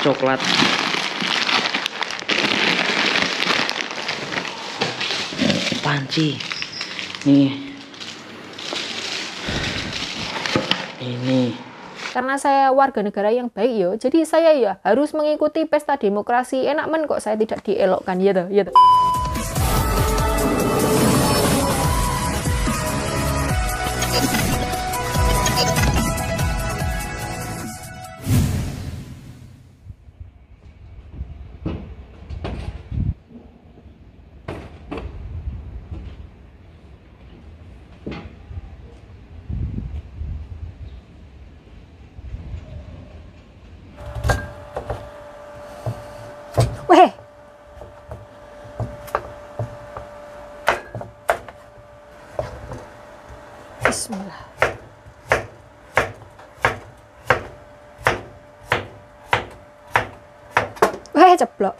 coklat. Panci. Nih. Ini. Karena saya warga negara yang baik yo, jadi saya ya harus mengikuti pesta demokrasi. Enak men kok saya tidak dielokkan ya toh, ya toh. Weh. Bismillah. Weh, ceplok.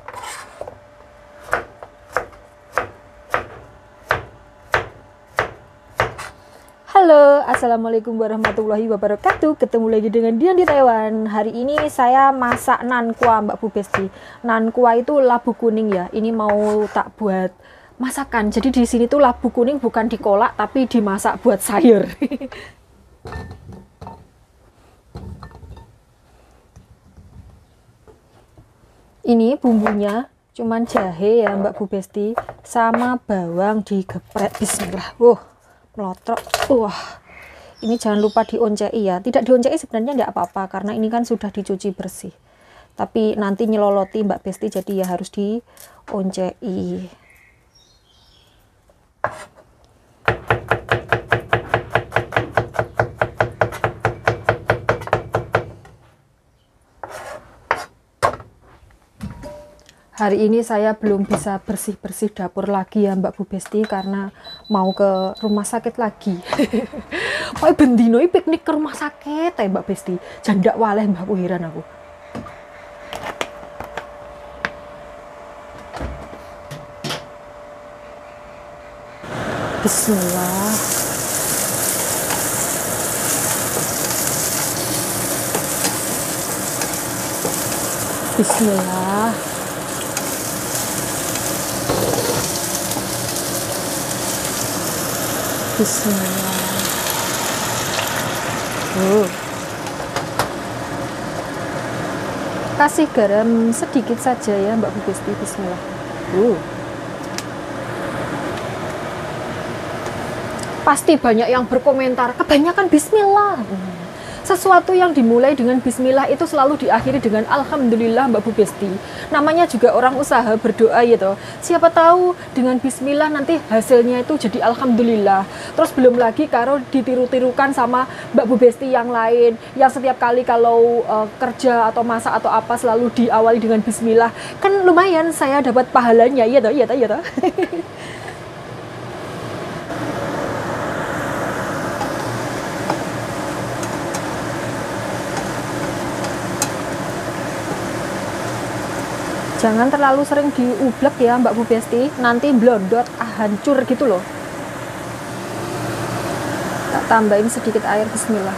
Halo, assalamualaikum warahmatullahi wabarakatuh. Ketemu lagi dengan Dian di Taiwan. Hari ini saya masak nankua, Mbak Bu Besti. Nankua itu labu kuning ya. Ini mau tak buat masakan. Jadi di sini tuh labu kuning bukan dikolak tapi dimasak buat sayur. Ini bumbunya cuman jahe ya Mbak Bu Besti, sama bawang digeprek. Bismillah. Melotrok. Wah, ini jangan lupa dioncei ya. Tidak dioncei sebenarnya nggak apa-apa karena ini kan sudah dicuci bersih. Tapi nanti nyeloloti Mbak Besti, jadi ya harus dioncei. Hari ini saya belum bisa bersih-bersih dapur lagi ya Mbak Bu Besti karena mau ke rumah sakit lagi. Kok bendino piknik ke rumah sakit ya Mbak Besti. Jandak waleh Mbak Bu, heran aku. Bismillah. Bismillah. Bismillah. Kasih garam sedikit saja ya Mbak Bu Besti. Bismillah. Pasti banyak yang berkomentar, kebanyakan bismillah. Sesuatu yang dimulai dengan bismillah itu selalu diakhiri dengan alhamdulillah Mbak Bu Besti. Namanya juga orang usaha berdoa gitu. Siapa tahu dengan bismillah nanti hasilnya itu jadi alhamdulillah. Terus belum lagi kalau ditiru-tirukan sama Mbak Bu Besti yang lain, yang setiap kali kalau kerja atau masak atau apa selalu diawali dengan bismillah. Kan lumayan saya dapat pahalanya, iya toh, iya toh, iya toh. Jangan terlalu sering diublek ya Mbak Bu Besti, nanti blondot, hancur gitu loh. Tak tambahin sedikit air, bismillah.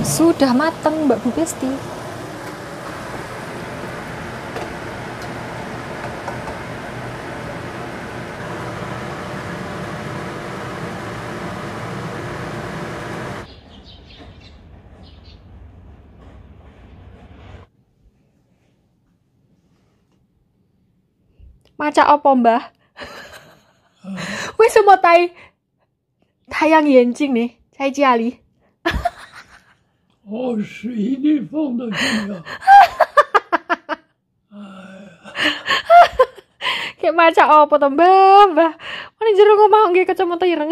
Sudah matang Mbak Bu Besti. Maca apa Mbah? Wis semua tayang yencing nih, cai jiali. 哦，是一地风的重要。Kayak maca apa to Mbah? Mbah, mana jero ngomong nggih kacamata ireng.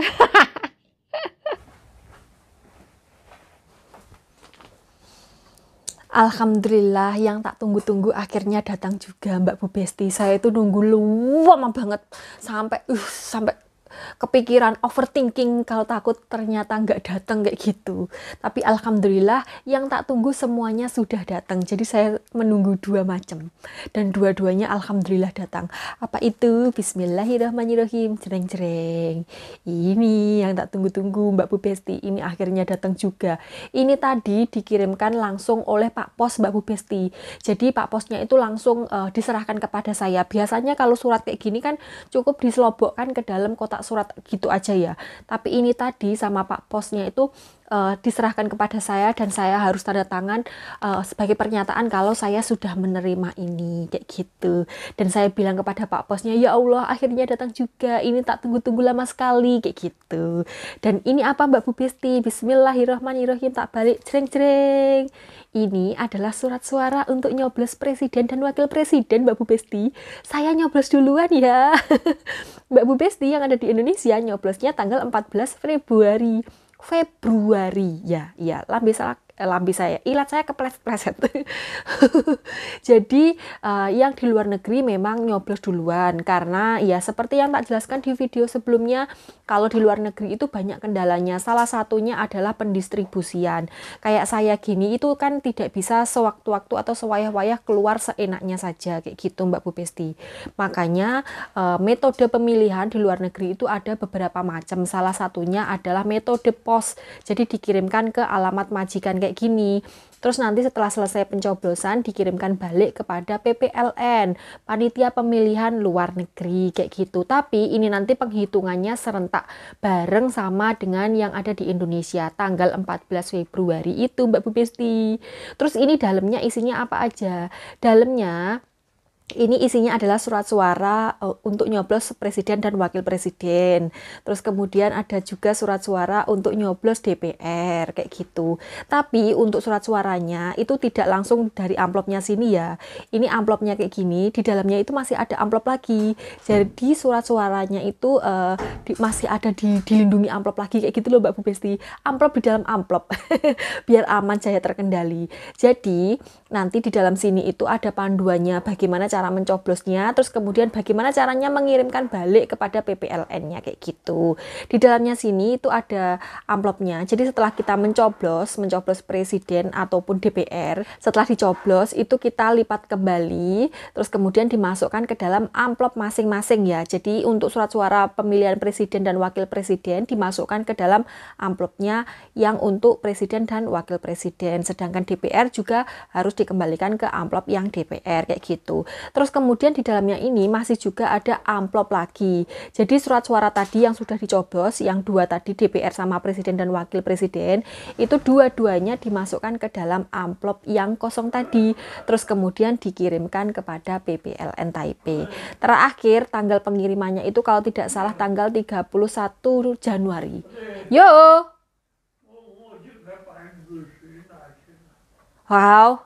Alhamdulillah yang tak tunggu-tunggu akhirnya datang juga Mbak Bu Besti. Saya itu nunggu lama banget sampai kepikiran overthinking kalau takut ternyata nggak datang kayak gitu. Tapi alhamdulillah yang tak tunggu semuanya sudah datang. Jadi saya menunggu dua macam dan dua-duanya alhamdulillah datang. Apa itu? Bismillahirrahmanirrahim. Jreng-jreng. Ini yang tak tunggu-tunggu Mbak Bu Besti. Ini akhirnya datang juga. Ini tadi dikirimkan langsung oleh Pak Pos Mbak Bu Besti. Jadi Pak Posnya itu langsung diserahkan kepada saya. Biasanya kalau surat kayak gini kan cukup diselobokkan ke dalam kotak surat gitu aja ya. Tapi ini tadi sama Pak Posnya itu diserahkan kepada saya dan saya harus tanda tangan sebagai pernyataan kalau saya sudah menerima ini kayak gitu. Dan saya bilang kepada Pak Posnya, ya Allah akhirnya datang juga, ini tak tunggu-tunggu lama sekali kayak gitu. Dan ini apa Mbak Bu Besti? Bismillahirrahmanirrahim, tak balik jreng-jreng. Ini adalah surat suara untuk nyoblos presiden dan wakil presiden Mbak Bu Besti. Saya nyoblos duluan ya. Mbak Bu Besti yang ada di Indonesia nyoblosnya tanggal 14 Februari ya lambe saya ilat saya kepleset-pleset. Jadi yang di luar negeri memang nyoblos duluan karena ya seperti yang tak jelaskan di video sebelumnya, kalau di luar negeri itu banyak kendalanya. Salah satunya adalah pendistribusian. Kayak saya gini itu kan tidak bisa sewaktu-waktu atau sewayah-wayah keluar seenaknya saja kayak gitu Mbak Bu Besti. Makanya metode pemilihan di luar negeri itu ada beberapa macam. Salah satunya adalah metode pos. Jadi dikirimkan ke alamat majikan kayak gini. Terus nanti setelah selesai pencoblosan dikirimkan balik kepada PPLN, panitia pemilihan luar negeri kayak gitu. Tapi ini nanti penghitungannya serentak bareng sama dengan yang ada di Indonesia tanggal 14 Februari itu Mbak Bu Besti. Terus ini dalamnya isinya apa aja? Dalamnya ini isinya adalah surat suara untuk nyoblos presiden dan wakil presiden. Terus kemudian ada juga surat suara untuk nyoblos DPR kayak gitu. Tapi untuk surat suaranya itu tidak langsung dari amplopnya sini ya. Ini amplopnya kayak gini, di dalamnya itu masih ada amplop lagi. Jadi surat suaranya itu masih ada dilindungi amplop lagi kayak gitu loh Mbak Bu Besti. Amplop di dalam amplop. Biar aman jaya terkendali. Jadi nanti di dalam sini itu ada panduannya bagaimana cara mencoblosnya, terus kemudian bagaimana caranya mengirimkan balik kepada PPLN-nya kayak gitu. Di dalamnya sini itu ada amplopnya. Jadi setelah kita mencoblos presiden ataupun DPR, setelah dicoblos itu kita lipat kembali, terus kemudian dimasukkan ke dalam amplop masing-masing ya. Jadi untuk surat suara pemilihan presiden dan wakil presiden dimasukkan ke dalam amplopnya yang untuk presiden dan wakil presiden. Sedangkan DPR juga harus dikembalikan ke amplop yang DPR kayak gitu. Terus kemudian di dalamnya ini masih juga ada amplop lagi. Jadi surat suara tadi yang sudah dicoblos, yang dua tadi DPR sama presiden dan wakil presiden, itu dua-duanya dimasukkan ke dalam amplop yang kosong tadi. Terus kemudian dikirimkan kepada PPLN Taipei. Terakhir tanggal pengirimannya itu kalau tidak salah tanggal 31 Januari. Yo. Wow.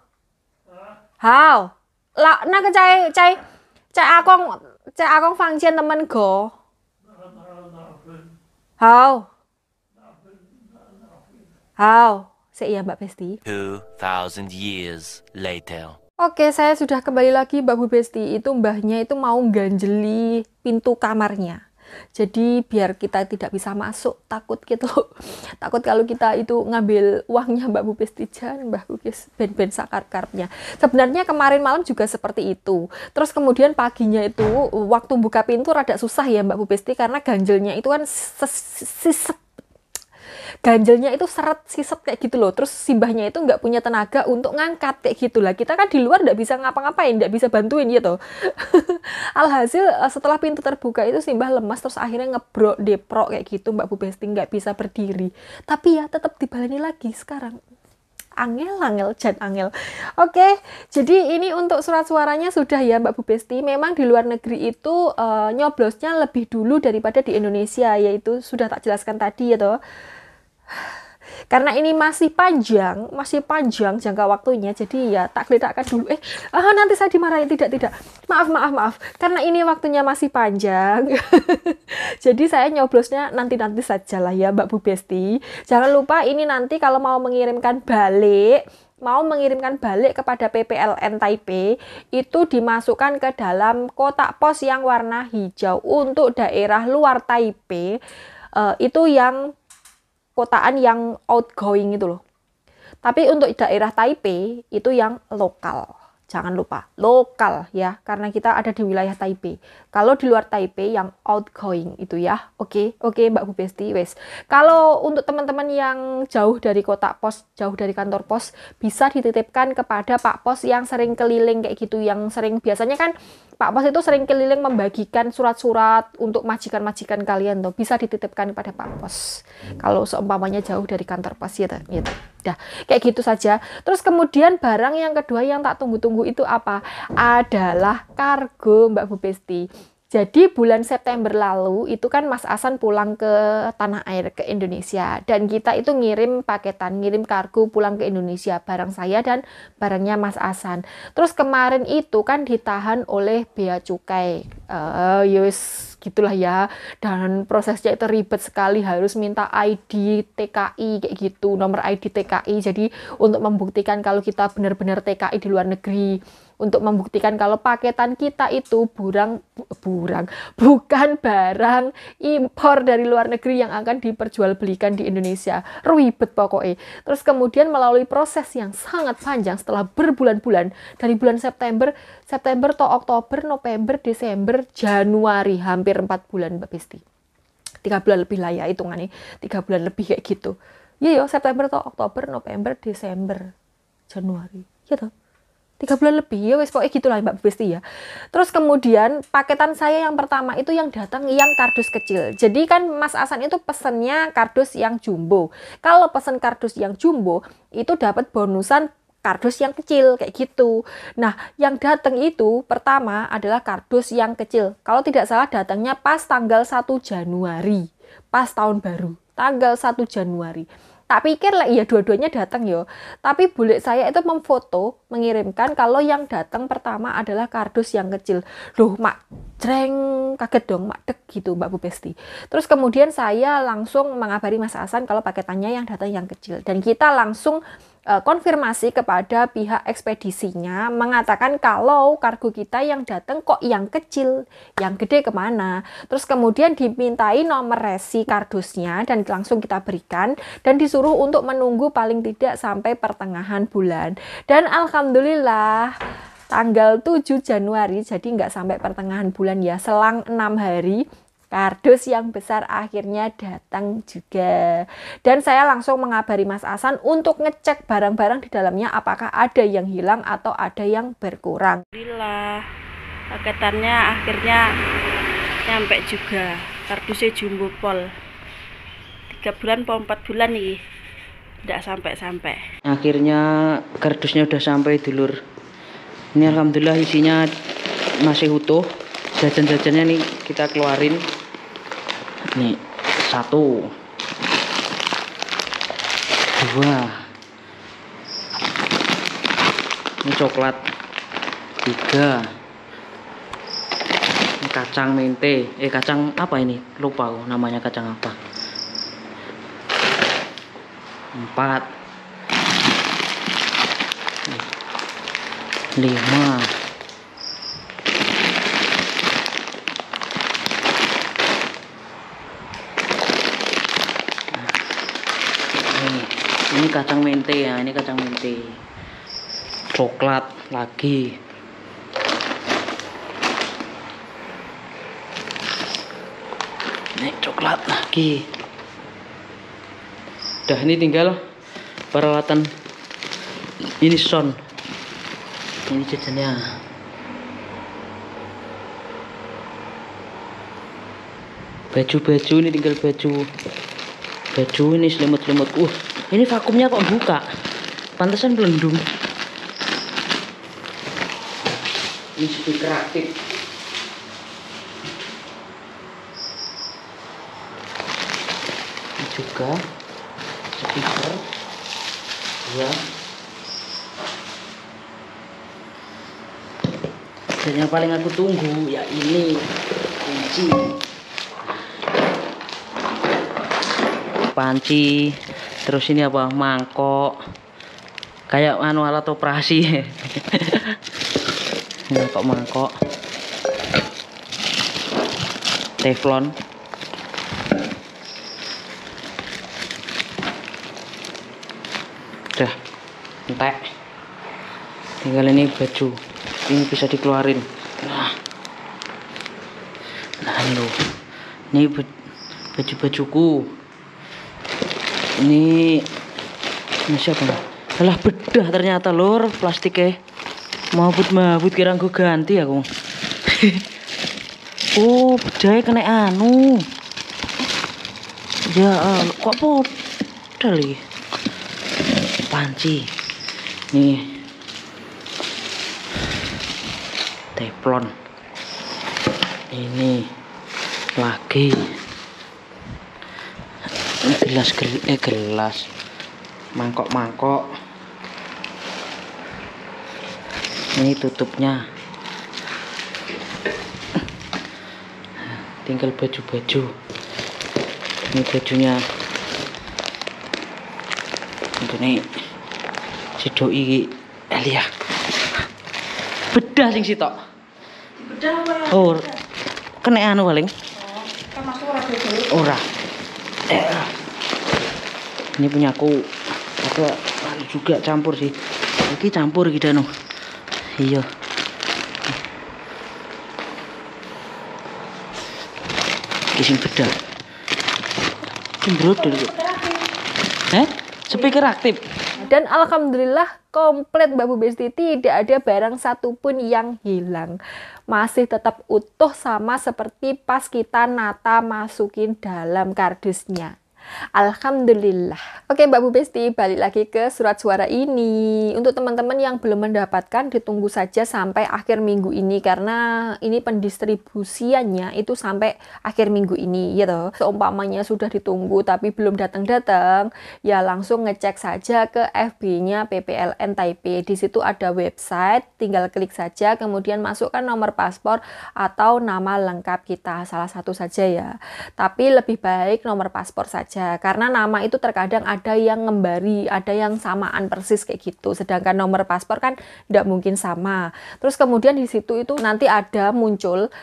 How? Là na cái chai akong phang chen temen go. How? Iya Mbak Besti. 2000 years later. Oke, saya sudah kembali lagi Mbak Bu Besti. Itu mbahnya itu mau ganjeli pintu kamarnya. Jadi biar kita tidak bisa masuk, takut gitu. Takut kalau kita itu ngambil uangnya Mbak Bu Besti, jangan Mbak Bu Besti ben-ben sakar-karpnya. Sebenarnya kemarin malam juga seperti itu. Terus kemudian paginya itu waktu buka pintu rada susah ya Mbak Bu Besti karena ganjelnya itu kan ganjelnya itu seret siset kayak gitu loh. Terus simbahnya itu nggak punya tenaga untuk ngangkat kayak gitulah. Kita kan di luar nggak bisa ngapa-ngapain, nggak bisa bantuin gitu. Alhasil setelah pintu terbuka itu simbah lemas, terus akhirnya deprok kayak gitu Mbak Bu Besti, nggak bisa berdiri. Tapi ya tetap dibaleni lagi sekarang. Angel. Oke, jadi ini untuk surat suaranya sudah ya Mbak Bu Besti. Memang di luar negeri itu nyoblosnya lebih dulu daripada di Indonesia, yaitu sudah tak jelaskan tadi ya toh. Karena ini masih panjang jangka waktunya, jadi ya tak geletakkan dulu. Nanti saya dimarahin, tidak. Maaf. Karena ini waktunya masih panjang. Jadi saya nyoblosnya nanti saja lah ya Mbak Bu Besti. Jangan lupa ini nanti kalau mau mengirimkan balik mau mengirimkan balik kepada PPLN Taipei, itu dimasukkan ke dalam kotak pos yang warna hijau. Untuk daerah luar Taipei, itu yang kotaan yang outgoing itu loh. Tapi untuk daerah Taipei, itu yang lokal. Jangan lupa, lokal ya, karena kita ada di wilayah Taipei. Kalau di luar Taipei yang outgoing itu ya. Oke, Mbak Bu Besti, wes. Kalau untuk teman-teman yang jauh dari kotak pos, jauh dari kantor pos, bisa dititipkan kepada Pak Pos yang sering keliling kayak gitu, yang sering biasanya kan Pak Pos itu sering keliling membagikan surat-surat untuk majikan-majikan kalian tuh, bisa dititipkan kepada Pak Pos. Kalau seumpamanya jauh dari kantor pos ya, gitu. Dah, kayak gitu saja. Terus kemudian barang yang kedua yang tak tunggu-tunggu itu apa? Adalah kargo, Mbak Bu Besti. Jadi bulan September lalu itu kan Mas Asan pulang ke tanah air, ke Indonesia. Dan kita itu ngirim paketan, ngirim kargo pulang ke Indonesia. Barang saya dan barangnya Mas Asan. Terus kemarin itu kan ditahan oleh Bea Cukai. Yus, gitulah ya. Dan prosesnya itu ribet sekali. Harus minta ID TKI kayak gitu. Nomor ID TKI. Jadi untuk membuktikan kalau kita benar-benar TKI di luar negeri. Untuk membuktikan kalau paketan kita itu bukan barang impor dari luar negeri yang akan diperjualbelikan di Indonesia. Ribet pokoknya. Terus kemudian melalui proses yang sangat panjang setelah berbulan-bulan, dari bulan September to Oktober, November, Desember, Januari, hampir 4 bulan Mbak Besti. 3 bulan lebih lah ya hitungannya, 3 bulan lebih kayak gitu. Iya, September to Oktober, November, Desember, Januari. Ya toh. 3 bulan lebih ya wes pokoknya gitulah Mbak Besti ya. Terus kemudian paketan saya yang pertama itu yang datang yang kardus kecil. Jadi kan Mas Asan itu pesennya kardus yang jumbo. Kalau pesen kardus yang jumbo itu dapat bonusan kardus yang kecil kayak gitu. Nah, yang datang itu pertama adalah kardus yang kecil. Kalau tidak salah datangnya pas tanggal 1 Januari. Pas tahun baru, tanggal 1 Januari. Tak pikir lah iya dua-duanya datang yo. Tapi bule saya itu memfoto, mengirimkan kalau yang datang pertama adalah kardus yang kecil. Loh, mak jreng, kaget dong, mak dek gitu Mbak Bu Besti. Terus kemudian saya langsung mengabari Mas Asan kalau paketannya yang datang yang kecil. Dan kita langsung konfirmasi kepada pihak ekspedisinya mengatakan kalau kargo kita yang datang kok yang kecil, yang gede kemana. Terus kemudian dimintai nomor resi kardusnya dan langsung kita berikan dan disuruh untuk menunggu paling tidak sampai pertengahan bulan. Dan alhamdulillah tanggal 7 Januari, jadi nggak sampai pertengahan bulan ya, selang 6 hari kardus yang besar akhirnya datang juga. Dan saya langsung mengabari Mas Asan untuk ngecek barang-barang di dalamnya apakah ada yang hilang atau ada yang berkurang. Alhamdulillah, paketannya akhirnya nyampe juga. Kardusnya jumbo pol. 3 bulan atau 4 bulan nih. Tidak sampai-sampai. Akhirnya kardusnya udah sampai dulur. Ini alhamdulillah isinya masih utuh. Jajan-jajannya nih kita keluarin. Nih, 1 2 ini coklat, 3 ini kacang mente, kacang apa ini? Lupa aku namanya kacang apa. 4 5 ini kacang mente ya, ini kacang mente. Coklat lagi. Ini coklat lagi. Udah, ini tinggal peralatan ini son. Ini jajannya. Baju-baju ini tinggal baju. Baju ini selimut-selimut. Ini vakumnya kok buka. Pantesan belendung. Ini speaker aktif. Ini juga speaker. 2. Dan yang paling aku tunggu ya ini kunci. Panci. Terus ini apa? Mangkok, Kayak anu alat operasi. Mangkok-mangkok. Teflon. Udah entek. Tinggal ini baju. Ini bisa dikeluarin. Nah lo. Ini baju-bajuku. Ini siapa? Alah bedah ternyata lor plastiknya. Mabut kira gue ganti aku. Oh bedahnya kena anu. Ya kok podal lagi. Panci. Nih. Teflon. Ini lagi. Ini gelas. Mangkok. Ini tutupnya. Tinggal baju-baju. Ini bajunya. Ini si doi Elia. Bedah sing sitok. Bedah apa ya? Oh, kena anu paling. Kan masuk ora dhewe. Ora. Ini punya aku. Aku juga campur sih. Iki campur iki danu. Iya. Kising bedah. Cembrut dulu. Speaker aktif. Dan alhamdulillah komplit Mbak Bu Besti, tidak ada barang satupun yang hilang. Masih tetap utuh sama seperti pas kita nata masukin dalam kardusnya. Alhamdulillah. Oke Mbak Bu Besti, balik lagi ke surat suara ini. Untuk teman-teman yang belum mendapatkan, ditunggu saja sampai akhir minggu ini, karena ini pendistribusiannya itu sampai akhir minggu ini ya toh. Seumpamanya sudah ditunggu tapi belum datang-datang, ya langsung ngecek saja ke FB-nya PPLN Taipei. Di situ ada website, tinggal klik saja, kemudian masukkan nomor paspor atau nama lengkap kita, salah satu saja ya. Tapi lebih baik nomor paspor saja, karena nama itu terkadang ada yang ngembari, ada yang samaan persis kayak gitu, sedangkan nomor paspor kan tidak mungkin sama. Terus kemudian di situ itu nanti ada muncul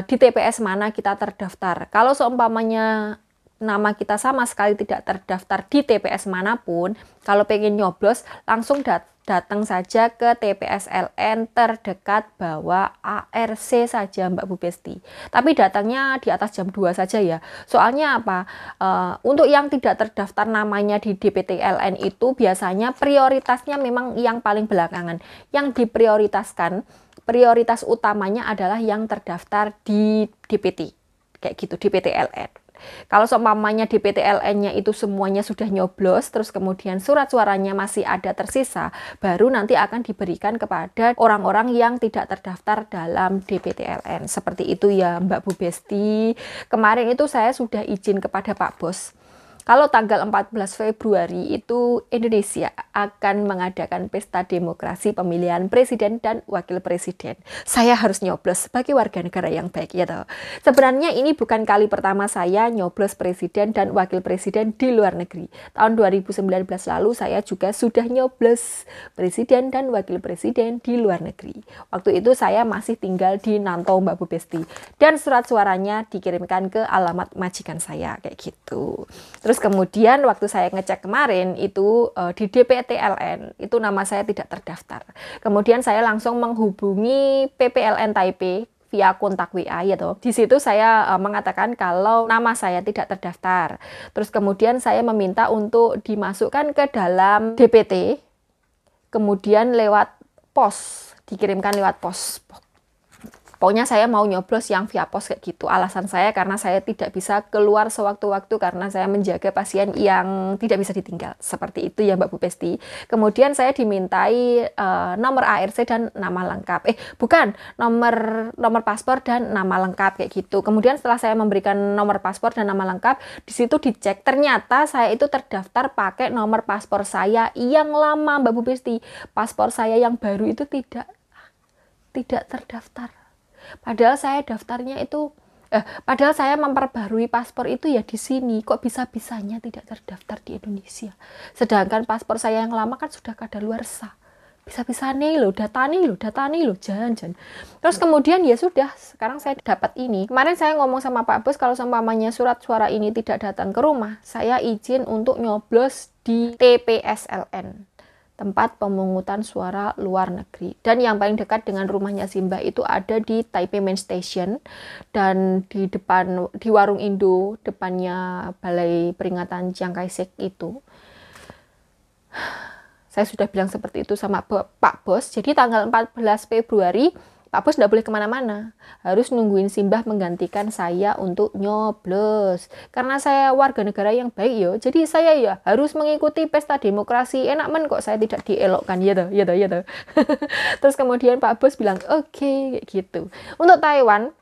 di TPS mana kita terdaftar. Kalau seumpamanya nama kita sama sekali tidak terdaftar di TPS manapun, kalau pengen nyoblos langsung datang saja ke TPS LN terdekat, bawa ARC saja Mbak Bu Besti. Tapi datangnya di atas jam 2 saja ya. Soalnya apa? Untuk yang tidak terdaftar namanya di DPT LN itu biasanya prioritasnya memang yang paling belakangan. Yang diprioritaskan, prioritas utamanya adalah yang terdaftar di DPT. Kayak gitu, DPT LN. Kalau seumpamanya di PTLN-nya itu semuanya sudah nyoblos, terus kemudian surat suaranya masih ada tersisa, baru nanti akan diberikan kepada orang-orang yang tidak terdaftar dalam DPTLN. Seperti itu ya Mbak Bu Besti. Kemarin itu saya sudah izin kepada Pak Bos. Kalau tanggal 14 Februari itu Indonesia akan mengadakan pesta demokrasi pemilihan presiden dan wakil presiden. Saya harus nyoblos sebagai warga negara yang baik ya toh. Sebenarnya ini bukan kali pertama saya nyoblos presiden dan wakil presiden di luar negeri. Tahun 2019 lalu saya juga sudah nyoblos presiden dan wakil presiden di luar negeri. Waktu itu saya masih tinggal di Nantou Mbak Bu Besti. Dan surat suaranya dikirimkan ke alamat majikan saya kayak gitu. Terus kemudian waktu saya ngecek kemarin itu di DPTLN itu nama saya tidak terdaftar. Kemudian saya langsung menghubungi PPLN Taipei via kontak WA ya toh. Di situ saya mengatakan kalau nama saya tidak terdaftar. Terus kemudian saya meminta untuk dimasukkan ke dalam DPT. Kemudian lewat pos, dikirimkan lewat pos. Pokoknya saya mau nyoblos yang via pos kayak gitu. Alasan saya karena saya tidak bisa keluar sewaktu-waktu karena saya menjaga pasien yang tidak bisa ditinggal. Seperti itu ya Mbak Bu Besti. Kemudian saya dimintai nomor ARC dan nama lengkap. Bukan, nomor paspor dan nama lengkap kayak gitu. Kemudian setelah saya memberikan nomor paspor dan nama lengkap, di situ dicek ternyata saya itu terdaftar pakai nomor paspor saya yang lama Mbak Bu Besti. Paspor saya yang baru itu tidak terdaftar. Padahal saya daftarnya itu Padahal saya memperbarui paspor itu ya di sini. Kok bisa-bisanya tidak terdaftar di Indonesia? Sedangkan paspor saya yang lama kan sudah kadaluarsa. Bisa-bisa nih loh, data nih loh, jangan. Terus kemudian ya sudah, sekarang saya dapat ini. Kemarin saya ngomong sama Pak Bos, kalau seumpamanya surat suara ini tidak datang ke rumah, saya izin untuk nyoblos di TPSLN, tempat pemungutan suara luar negeri. Dan yang paling dekat dengan rumahnya Simbah itu ada di Taipei Main Station, dan di depan, di warung Indo, depannya Balai Peringatan Chiang Kai-shek itu. Saya sudah bilang seperti itu sama Pak Bos. Jadi tanggal 14 Februari, Pak Bos tidak boleh kemana-mana. Harus nungguin Simbah menggantikan saya untuk nyoblos. Karena saya warga negara yang baik ya. Jadi saya ya harus mengikuti pesta demokrasi. Enak men kok saya tidak dielokkan. Ya toh. Terus kemudian Pak Bos bilang, oke, kayak gitu. Untuk Taiwan,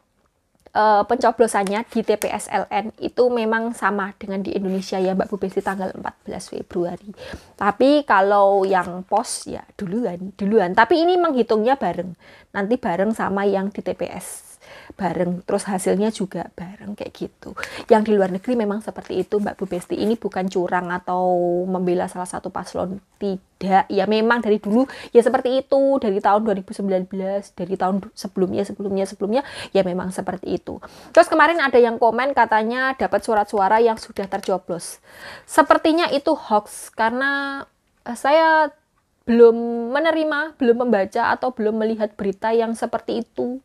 pencoblosannya di TPSLN itu memang sama dengan di Indonesia ya Mbak Bu Besti, tanggal 14 Februari. Tapi kalau yang pos ya duluan. Tapi ini menghitungnya bareng. Nanti bareng sama yang di TPS. Bareng, terus hasilnya juga bareng kayak gitu. Yang di luar negeri memang seperti itu Mbak Bu Besti. Ini bukan curang atau membela salah satu paslon, tidak. Ya memang dari dulu ya seperti itu, dari tahun 2019, dari tahun sebelumnya ya memang seperti itu. Terus kemarin ada yang komen katanya dapat surat suara yang sudah tercoblos. Sepertinya itu hoax, karena saya belum menerima, belum membaca atau belum melihat berita yang seperti itu.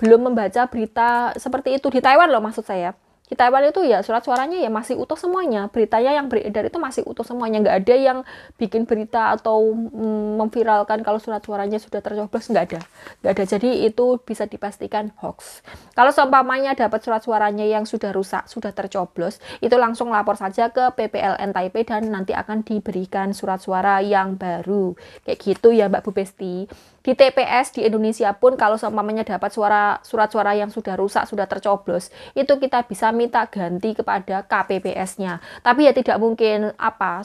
Belum membaca berita seperti itu di Taiwan loh, maksud saya. Di Taiwan itu ya surat suaranya ya masih utuh semuanya. Beritanya yang beredar itu masih utuh semuanya. Nggak ada yang bikin berita atau memviralkan kalau surat suaranya sudah tercoblos. Nggak ada. Jadi itu bisa dipastikan hoax. Kalau seumpamanya dapat surat suaranya yang sudah rusak, sudah tercoblos, itu langsung lapor saja ke PPLN Taipei dan nanti akan diberikan surat suara yang baru. Kayak gitu ya Mbak Bu Besti. Di TPS di Indonesia pun kalau seumpamanya dapat surat suara yang sudah rusak, sudah tercoblos, itu kita bisa minta ganti kepada KPPS-nya. Tapi ya tidak mungkin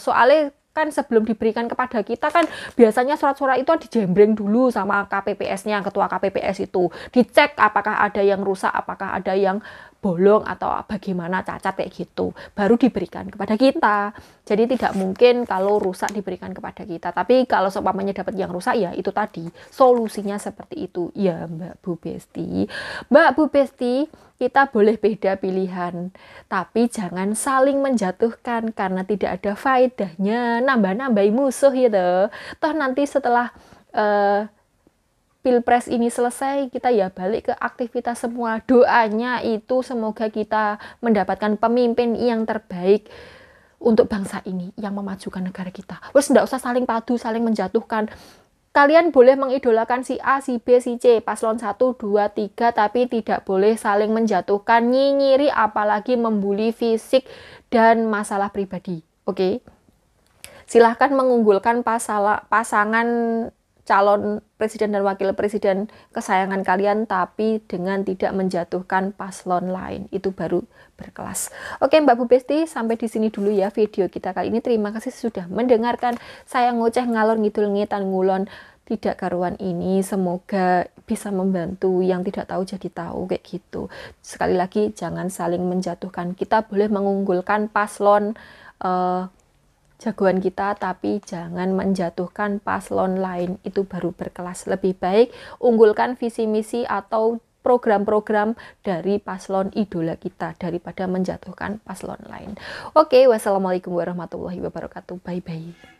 soalnya kan sebelum diberikan kepada kita kan biasanya surat-surat itu dijembreng dulu sama KPPS-nya, ketua KPPS itu. Dicek apakah ada yang rusak, apakah ada yang bolong atau bagaimana, cacat kayak gitu. Baru diberikan kepada kita. Jadi tidak mungkin kalau rusak diberikan kepada kita. Tapi kalau seumpamanya dapat yang rusak ya itu tadi. Solusinya seperti itu. Ya Mbak Bu Besti. Mbak Bu Besti, kita boleh beda pilihan. Tapi jangan saling menjatuhkan karena tidak ada faedahnya. Nambah-nambahi musuh ya toh nanti setelah Pilpres ini selesai, kita ya balik ke aktivitas semua. Doanya itu semoga kita mendapatkan pemimpin yang terbaik untuk bangsa ini, yang memajukan negara kita. Terus nggak usah saling padu, saling menjatuhkan. Kalian boleh mengidolakan si A, si B, si C, paslon 1, 2, 3, tapi tidak boleh saling menjatuhkan, nyinyiri, apalagi membuli fisik dan masalah pribadi. Oke? Silahkan mengunggulkan pasangan calon presiden dan wakil presiden kesayangan kalian, tapi dengan tidak menjatuhkan paslon lain. Itu baru berkelas. Oke Mbak Bu Besti, sampai di sini dulu ya video kita kali ini. Terima kasih sudah mendengarkan saya ngoceh ngalor ngidul ngetan ngulon tidak karuan ini. Semoga bisa membantu yang tidak tahu jadi tahu kayak gitu. Sekali lagi jangan saling menjatuhkan. Kita boleh mengunggulkan paslon jagoan kita, tapi jangan menjatuhkan paslon lain. Itu baru berkelas. Lebih baik unggulkan visi misi atau program-program dari paslon idola kita daripada menjatuhkan paslon lain. Oke, wassalamualaikum warahmatullahi wabarakatuh. Bye bye.